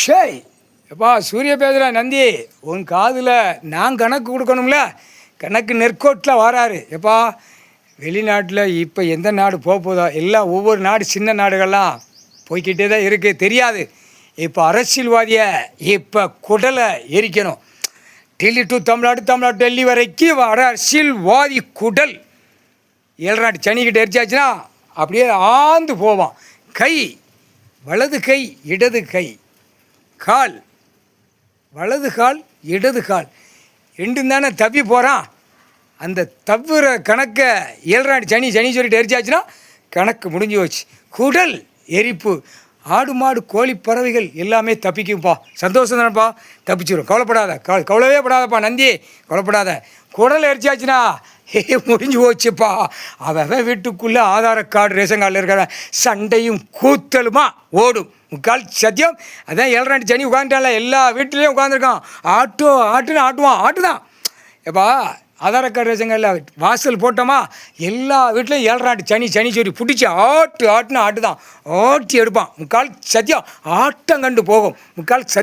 ஷேய் எப்பா சூரிய பேசுகிற நந்தி உன் காதில் நான் கணக்கு கொடுக்கணும்ல. கணக்கு நெற்கோட்டில் வராரு எப்பா. வெளிநாட்டில் இப்போ எந்த நாடு போதோ எல்லாம் ஒவ்வொரு நாடு சின்ன நாடுகள்லாம் போய்கிட்டே தான் இருக்குது. தெரியாது இப்போ அரசியல்வாதியை இப்போ குடலை எரிக்கணும். டெல்லி டு தமிழ்நாடு, தமிழ்நாடு டெல்லி வரைக்கும் அரசியல்வாதி குடல் 7 நாட்டு சனிக்கிட்ட எரிச்சாச்சுன்னா அப்படியே ஆந்து போவான். கை வலது கை இடது கை, கால் வலது கால் இடது கால் ரெண்டும் தானே தப்பி போகிறான். அந்த தவிர கணக்கை 7 நாட்டு சனி சொல்லிட்டு எரிச்சாச்சுன்னா கணக்கு முடிஞ்சு போச்சு. குடல் எரிப்பு. ஆடு மாடு கோழி பறவைகள் எல்லாமே தப்பிக்கும்ப்பா. சந்தோஷம் தானேப்பா, தப்பிச்சிடும். கவலைப்படாத, கவலைவே படாதப்பா நந்தி, கவலைப்படாத. குடல் எரிச்சாச்சுன்னா முடிஞ்சு போச்சுப்பா. அவன் வீட்டுக்குள்ளே ஆதார கார்டு ரேஷன் கார்டில் இருக்கிற சண்டையும் கூத்தலுமா ஓடும். முக்கால் சத்தியம். அதான் 7 நாட்டு சனி உட்காந்துட்டால, எல்லா வீட்லேயும் உட்காந்துருக்கான். ஆட்டுன்னு ஆட்டுவான், ஆட்டுதான் எப்பா. ஆதார கார்டு ரேஷன் கார்டில் வாசல் போட்டோமா எல்லா வீட்லேயும் 7 நாட்டு சனி சொல்லி பிடிச்சி ஆட்டுன்னு ஆட்டுதான். ஆட்டி எடுப்பான். முக்கால் சத்தியம் ஆட்டம் கண்டு போகும். முக்கால் சத்தியம்.